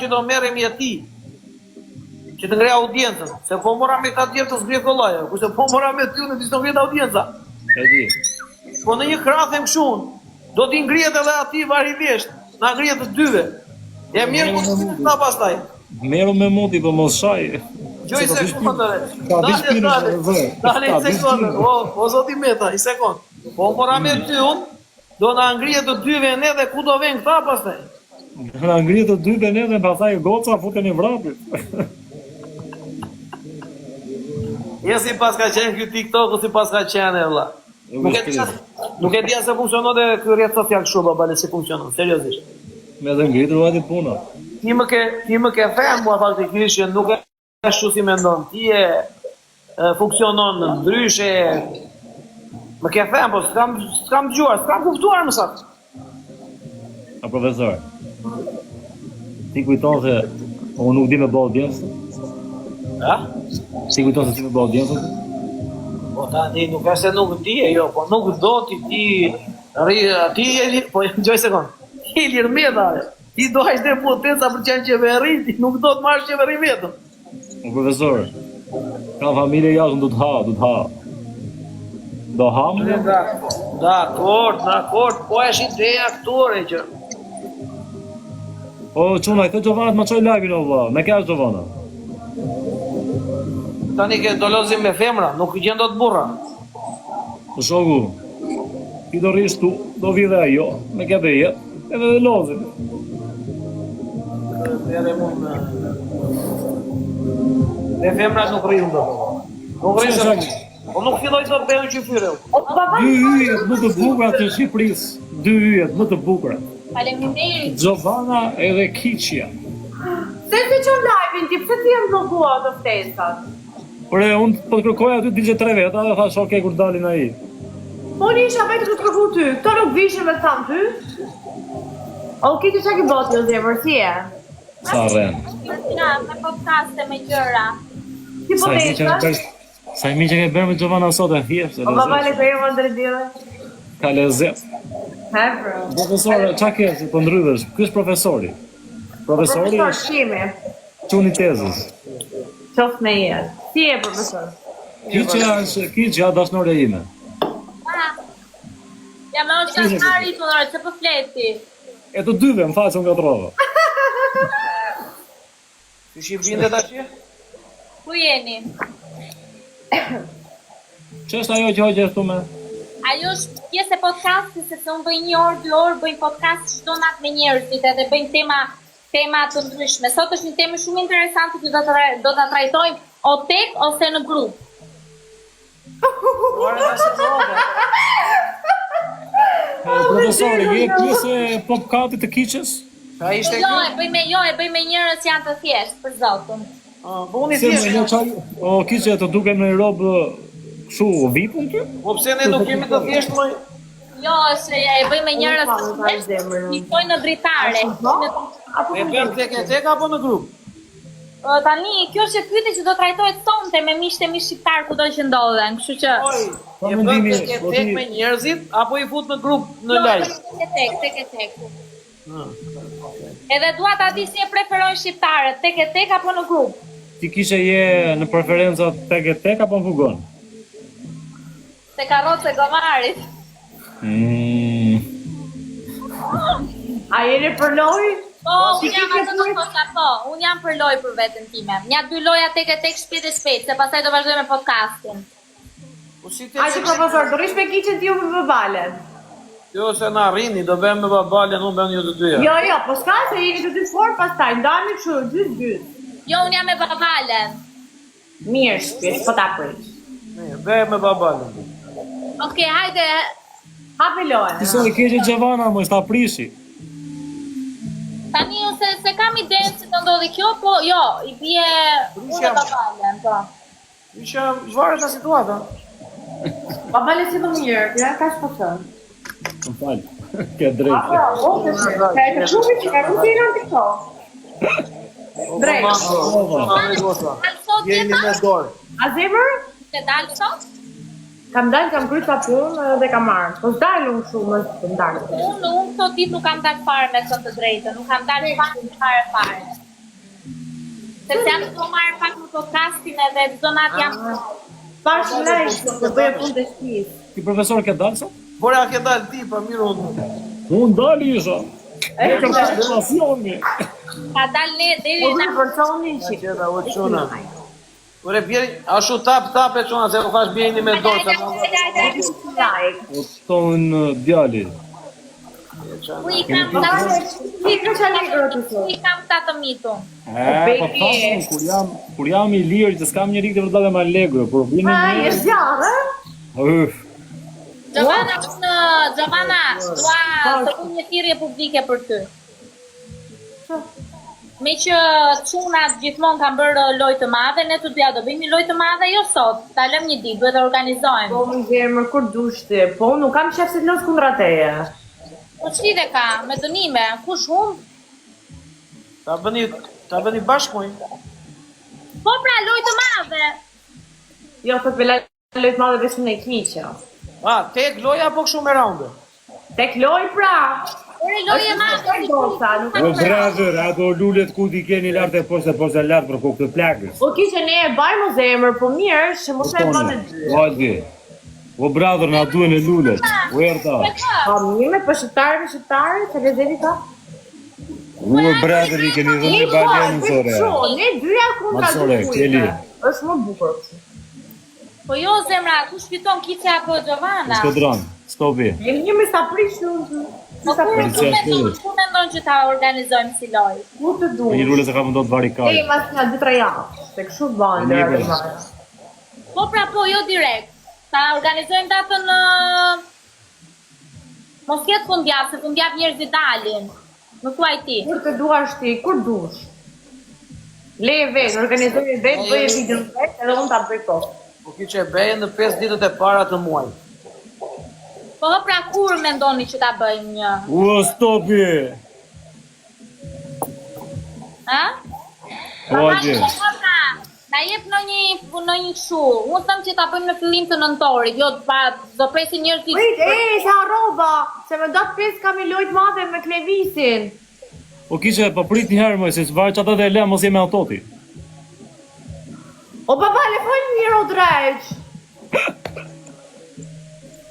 që do merrem ti. Që të ngrej audiencën, se po mora me ta tjerë të zgrej kollaja, kurse po mora me ty në të ngrej audienca. E di. Po në një krah them kështu, do t'i ngrihet edhe aty varivisht, na ngrihet të dyve. E mirë po ta pastaj. Merru me mundi po mos shaj. Gjoj sekondë. Dale sekondë. O zoti Meta, i sekond. Po mora me ty unë, do na ngrihet të dyve ne dhe ku do vjen këta pastaj. Na ngrihet të dyve ne dhe pastaj goca futen në vrapit. Ja si pas ka qenë ky TikTok, si pas ka qenë vëlla. Nuk e di se funksionon dhe ky rrjet social kështu babale si funksionon, seriozisht. Me të ngritur vati puna. Ti më ke thënë mua faktikisht që nuk e ashtu si mendon. Ti funksionon ndryshe. Më ke thënë, po s'kam dëgjuar, s'kam kuptuar më saktë. A profesor. Ti kujton se unë nuk di me bë audiencë? Ha? Si kujton se ti me bë audiencën? Po tani nuk është se nuk di jo, po nuk do ti po gjoj sekond. Ti lirmeta. Ti do hash deputesa për çan qeveri, ti nuk do të marrësh qeveri vetëm. O profesor. Ka familje jashtë do të ha. Do ha më? Dakor, po është ideja aktore që. O çuna, këtë Giovanna më çoj live-in o valla. Me kaç Giovanna? Tani ke do lozim me femra, nuk i gjen dot burra. Po shoku. Ti do rrish tu, do vi dhe ajo, me ke veje, edhe dhe lozim. Me femra nuk rrim dot. Nuk rrim. Po nuk filloj të bëjmë qyfyre. Dy yjet më të bukura të Shqipërisë. Dy yjet më të bukura. Faleminderit. Giovanna edhe Kiçia. Se ti çon live-in ti, pse ti jam bllokuar të ftesat? Por unë po të kërkoj aty digje 3 veta dhe thash okay kur dalin ai. Po unë isha vetë të kërku ty, këto nuk vishin me tham ty. O kiti çka ke botë jo zemër, si e? Sa rren. Na, me podcaste me gjëra. Ti po veshë? Sa i mi që ke bërë me Giovanna sot e thjesht. O babale të jema ndër dile? Ka lezet. He bro. Profesor, qa ke që po ndrydhesh? Ky është profesori. Profesori Profesor është shimi. çuni tezës. Qof me jetë. Si e profesor? Kiçja dashnore ime. Ja më është qasari të nërë, që për fleti. E të dyve më faqën nga trova. Ti shi bindet atje? Ku jeni? Që është ajo që hoqë e me? Ajo është pjesë e podcastit, sepse unë bëjnë 1 orë, 2 orë, bëjnë podcast çdo natë me njerëzit edhe bëjnë tema të ndryshme. Sot është një temë shumë interesante që do ta trajtojmë o tek ose në grup. Profesori, je pjesë e podcatit të Kiçës? Ka ishte Jo, e bëjmë me njerëz që janë të thjeshtë për zotin. Po unë i thjesht. O Kiçja të dukem në robë kështu vipun ty? Po pse ne nuk kemi të thjesht më? Jo, se e bëjmë me njerëz të thjeshtë, nikojnë në dritare. E bërë tek apo në grup? Tani, kjo është pyetje që do trajtohet sonte me miqtë e mi shqiptar kudo që ndodhen, kështu që E bërë tek me njerëzit apo i fut në grup në live? Tek. Edhe dua ta di si e preferojnë shqiptarët, tek apo në grup? Ti kishe je në preferenca tek apo në fugon? Te karroce gomarit. A jeni për lojë? Po, unë jam atë të thosha po, unë jam për lojë për veten time. Nja 2 loja tek shpejt e shpejt, se pastaj do vazhdoj me podcastin. A që profesor, do rish me Kiçën ti ju me babalen? Jo, se na rrini, do bëjmë me babalen, unë bëjmë ju të dyja. Jo, po s'ka se jeni të dy fort pastaj, ndani kështu, gjys. Jo, unë jam me babalen. Mirë, shpish, po ta prish. Bëjmë me babalen. Okej, hajde. Hapi lojën. Ti se e keqe Giovanna, më s'ta prishi. Tani se kam idenë se të ndodhi kjo, po jo, i bie unë me babalen, po. Isha varet nga situata. Babale si më mirë, ja ka shpëton. Më falë, ke drejtë. Ka e të shumë që ka ku t'i në TikTok. Drejt. Jeni me dorë. A zemër? Të dalë sot? Kam dalë, kam kryt ka punë dhe kam marrë. Po s'dalë unë shumë të ndalë. Unë këto ditë nuk kam dalë fare me këtë të drejtë, nuk kam dalë fare. Sepse jam të marrë pak në podcastin edhe zonat jam... Pash live, të bëjë punë të shtëpisë. Ti profesor ke dalë sot? Por ja ke dalë ti, pa mirë unë. Unë dalë isha. E kam të relacioni. Ka dalë ne deri Po në... në personi që. Qeta, o quna. Ure bjeri, ashu tap e quna, se po thash bjeni me dorë. O tonë djali. Ku i kam të... Ti ka çani groti Ku i kam të të mitu. Po thashun, kur jam i lirë, që s'kam njëri këtë vërdale ma legre, por vini Ai, është zjarë? Uf. Giovanna, dua të bëj një thirrje publike për ty. Me që çunat gjithmonë kanë bërë lojë të madhe, ne të dyja do bëjmë lojë të madhe jo sot, ta lëm një ditë, duhet të organizojmë. Po më zemër kur dush ti. Po nuk kam shef se los kundra teje. Po ç'lidhe ka me dënime? Kush humb? Ta bëni bashkë moj. Po pra lojë të madhe. Jo, thot me lojë të madhe vetëm në kiqja. Tek loja apo kështu me raunde? Tek loj pra. Ore lojë e madhe. O brother, ato lulet ku ti keni lartë e poshtë lartë për kokë të plagës. O kiqe ne e bajmë o zemër, po mirë, që mos e bënë e dy. Vajti. O brother, na duhen e lulet. U erta. Po mirë me shqiptarë, që lezeti ka? O brother, i keni dhënë një baljenë sore. Ne dyja kundra Masore, Keli. Është më bukur kështu. Po jo zemra, kush fiton Kiçja apo Giovanna? Skodron, stopi. Jemi një me sa prish unë. Po ku mendon që ta organizojmë si lojë? Ku të du? Me një rule se ka mundot vari kaj. Ej, mas nga 2-3 javë. Se kështu banë dhe rrë marë. Po pra po, jo direkt. Ta organizojmë datën mos jetë fundjavë, se fundjavë njerëzit dalin. Më thuaj ti. Kur të duash ti, kur dush? Leje vetë, organizojë vetë, bëje video vetë, edhe unë ta bëj kohë. Po ki që e beje në 5 ditët e para të muaj. Po pra kur mendoni që ta bëjmë një? O stopi. Ha? Vajti. Na jep në një kështu. Unë them që ta bëjmë në fillim të nëntorit, jo do presin njerëzit. Prit, sa rroba, se me do të pjesë kam i lojtë madhe me Klevisin. O kishe, po prit një herë më, se s'vaj që ata dhe le, mos jemi autoti. O baba, le fojnë mirë o drejq.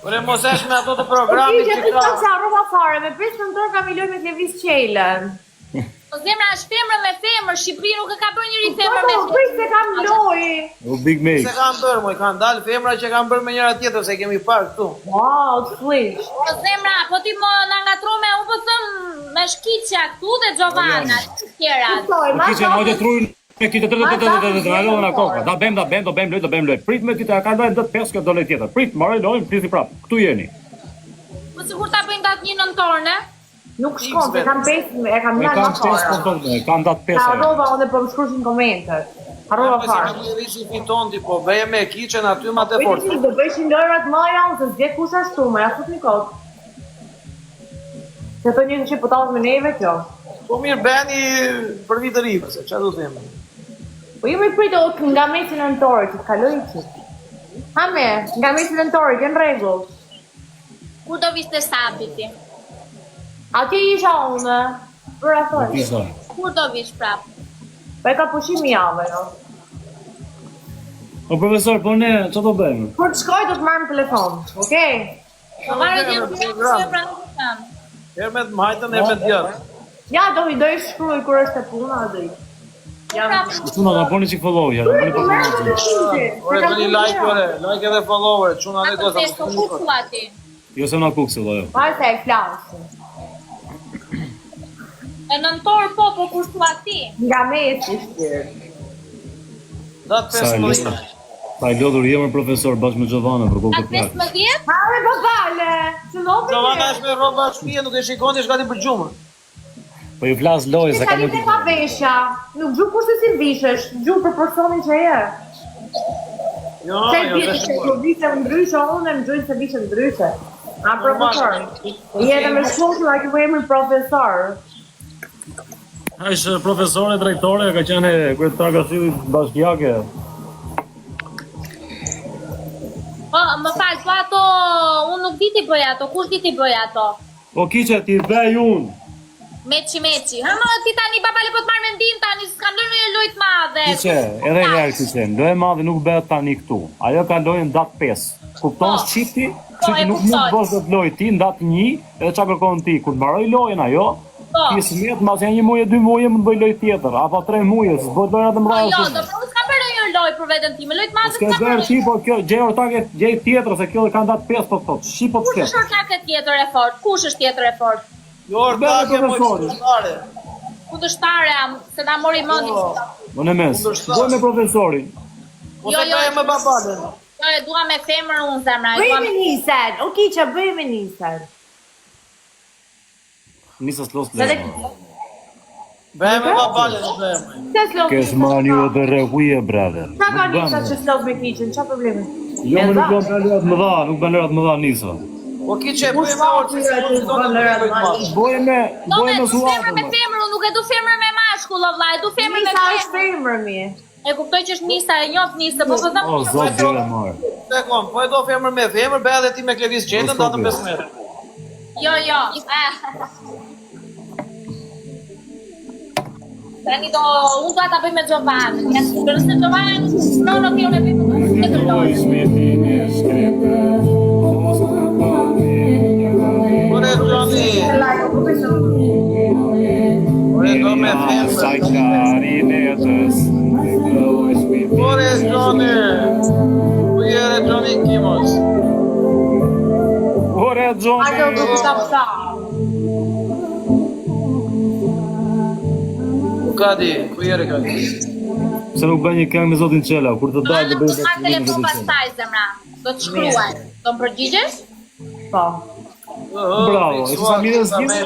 Ure mos esh me ato të O programit kishe, që ti ka. ka sa rroba fare, me 5 nëntor kam i lojtë me Klevis Qelen. Po zemra është femër me femër, Shqipëri nuk e ka bërë njëri femër me Po, prit se kam lojë. O big Se make. kanë bërë, moj, kanë dalë femra që kanë bërë me njëra tjetër, se kemi parë këtu. Wow, të flish. Po zemra, po ti më na ngatrume, unë po them me Shkiqja këtu dhe Giovanna, të tjerat. Kujtoj, O kishe, në ojtë trujnë, me kitë alo në koka. Da bëjmë lojë. Prit me ty të ka dojnë dëtë pesë, këtë do lojë tjetër. Prit, maroj lojnë, priti prapë. Këtu jeni. Po sigur ta bëjmë datë një nëntor, ne? Nuk shkon, se kam 5, e kam E nërë kam më 5 fare. kontot, kam datë 5 Sa ajo. rroba, unë po më shkruajnë komentet. Harrova Se fare. ka një rishi fiton ti, po beje me kiqen aty ma të Prit, fortë. do bëjshin lojrat më janë, se s'dje kush ashtu, me ja fut një kot. Se të një që pëtalët me neve kjo. Po mirë beni për vitë rivë, se që du them. Po ju me pritë nga mesin e nëntorit, që t'kaloj që. Hame, nga mesin e nëntorit, në regull. Kur do viste sabiti? Atje isha unë, për a thoi. Kisha. Kur do vish prap? Po e ka pushim jave, jo. O profesor, po ne, që do bëjmë? Kur të shkoj, do të marrë në telefon, okej? Po varet Në një program. që pra nuk e kam. Herë me të majtën, herë me të djërë. Ja, do i shkruaj kur është e puna, do i. Po prap, Quna, na boni qik follow, ja, na boni pas më. Ore, bëni like, ore, like edhe follower, quna ne ato të testo sa ku thua ti? Jo se na kukse, do jo. Pare se e flasë. E nëntor po, po kur thua ti? Nga mesi shtirë. Datë Sa e 15. lista. Ta i lodhur jemër profesor bashkë me Giovanna për kokë të Atë plakë. 15? Hare babale, që lopë Giovanna është me roba shpije, nuk e shikoni, është gati për gjumë. Po ju flas lojë se Se ka ka një më të pa veshja, nuk gju kurse si vishesh, gju për personin që e. Jo, Se jo, vjetë vesh që kur vise më ndryshe, unë e më gjujnë se vise ndryshe. A profesor, jetë me shkollë like ku emri profesor. A ishte profesore, drejtore, ka qenë kryetar Këshillit Bashkiake. Po, më fal, po ato, unë nuk di ti bëj ato, kush di ti bëj ato? Po kiqe, ti bëj unë. Meçi. Ha më ti tani babale po të marrë mendim tani, s'kam lënë një lojë të madhe. Kiçe, edhe herë kiçe, lojë e madhe nuk bëhet tani këtu. Ajo ka lojën datë 5. Kupton shqipti? Që nuk mund të bësh dot lojë ti në datë 1, edhe çka kërkon ti. Kur mbaroj lojën ajo, ti smet mbas janë 1 muaj, 2 muaj mund të bëj lojë tjetër, apo 3 muaj, s'bëj lojë të mëdha. Jo, do të s'ka bërë një lojë për veten time, lojë të madhe s'ka bërë ti, po kjo gjë ortake, gjë tjetër se kjo kanë datë 5 po thot. Shqip po Kush është ortake tjetër e fort? Kush është tjetër e fort? Jo, ortake po kundërshtare. Kundërshtare, se na mori mendin. Unë mes. Bëj me profesorin. Po të bëj me babalën. Jo, e dua me femër unë zemra. Bëjmë nisën. Okej, ç'a bëjmë nisën. Nisës los le. Bëjmë me babalën, bëjmë. Kes maniu dhe rrehuje, brother. Ç'a ka nisa që slot me kiçën, ç'a problemi? Jo, më nuk bën lërat më dha, nuk bën lërat më dha nisa. Po kiçe bëjmë me orçë, bëjmë femër me femër, unë nuk e du femër me mashkull, o vllai, du femër me Nisa është femër mi. E kuptoj që është nisa, e njoh nisë, po po them. O zot djela marr. Sekon, po e do femër me femër, bëj edhe ti me Klevis Gjendën datën 15. Jo. Tani do, unë do ta bëj me Giovanni. Nëse Giovanni nuk e bëj me lojë. Ore Johnny. Ore do me femër. Ore Johnny. Ore Johnny Kimos. Ore Johnny. Ajo do të tapsa. Kadi, ku jere kadi? Se nuk bën një këngë me zotin Çela, kur të dalë të bëj Ka telefon pastaj zemra. Do të shkruaj. Do të përgjigjesh? Po. Bravo, e sa mirë zgjidhe.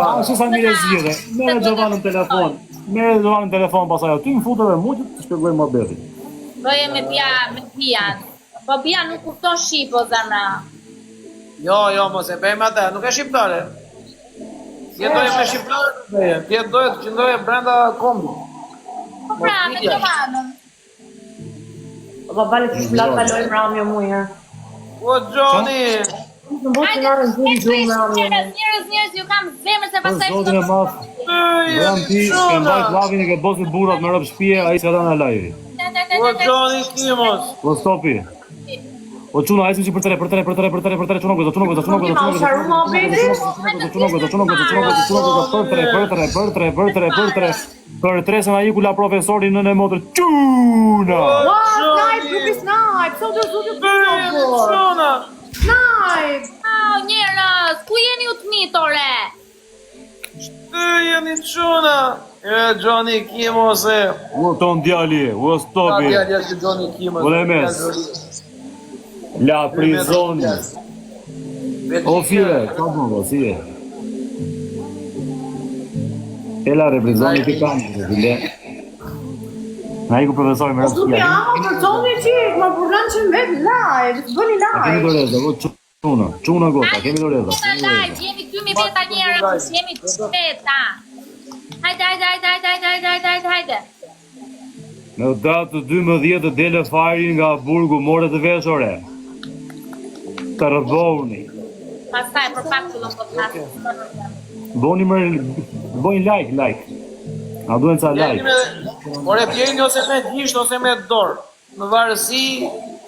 Ashtu sa mirë zgjidhe. Merë Giovanni në telefon. Merë Giovanni në telefon pasaj. Ty më futën me mua të shpjegoj mohabetin. Bëje me Bian. Po Bian nuk kupton shqip o zemra. Jo, mos e bëjmë atë, nuk e shqiptare. Ti doje me shqiptare, ti doje të qëndoje brenda kombi. Po pra, me Giovannin. Po vale të shplat kaloj mbrami o muja. O Johnny. Në botë në orën zuri gjumë mbrami o muja. Njerëz, ju kam zemër se pastaj. Zotin e madh. Jam ti, ke mbajt lavin e ke bosit burrat me rob shtëpie, ai s'ka dhënë lajri. O Johnny Kimos. Po stopi. O çuna, ai për tre, çuna goza. Për tre se na iku la profesori nën e motër. Çuna. Snipe, so do zotë Çuna. Snipe. Njerëz, ku jeni u të mitore? Jeni Çuna. E Johnny Kimos e. U ton djali, u stopi. Djali është Johnny Kimos. Ule mes. La prizoni. O file, ka bëndo, si e? E la reprizoni të kanë, file. Na iku profesori me rëpës Duke ama për toni qik, ma burlan që mbet live, të bëni A kemi live. doreza, çuna gota, kemi doreza. Live, jemi këtu me veta njerëz, jemi të veta. Hajde. Në datë 12 të dele fari nga burgu, more të veshore. Të rëboni. Pastaj për pak të lëmë podcast. Bojnë like. A duhen ca like. Ore pjeni ose me gjisht ose me dorë. Në varësi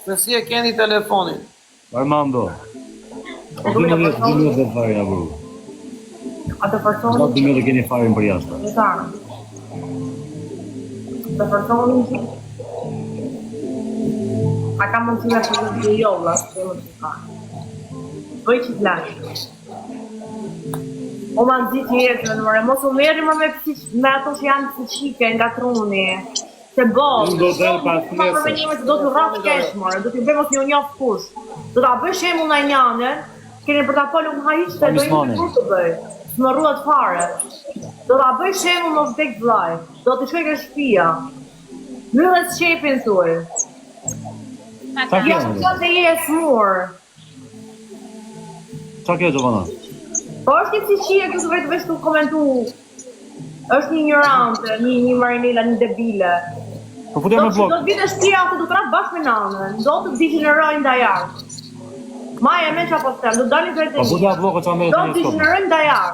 se si e keni telefonin. Armando. 12 dhe fari nga burgu. A të përtoni Sa 12 keni farin për jashtë. qik. Të përtoni qik. A ka mund të nga që të jolla, që më të ka. Bëj që t'lash. O ma në ditë jetën, mëre, mos u meri më me ato që janë psiqike nga truni. Se bëllë, Unë do të delë pas ka përmenime që do t'u rratë kesh, mëre, do t'i bëj mos një njofë kush. Do t'a bëj shemull në njënën, keni për t'a polu më hajishtë, do i më kur të bëj. Më ruat fare. Do t'a bëj shemull në vdek vlaj. Do t'i shkoj ke shtëpia. Myllet shqepin thuj. Qa Jo, kene? që të je smur. Qa ke, Giovanna? Po është një psiqie këtu vetë të komentu. Është një ignorante, një marinela, një debile. Po futja me Do vlog. të vitë shtëpia ku do të rap bashkë me nanën. Do të degenerojnë ndajarë. Maja me qa po të tem, do dalin Po drejtë futja vlog qa me do të degenerojnë ndajarë.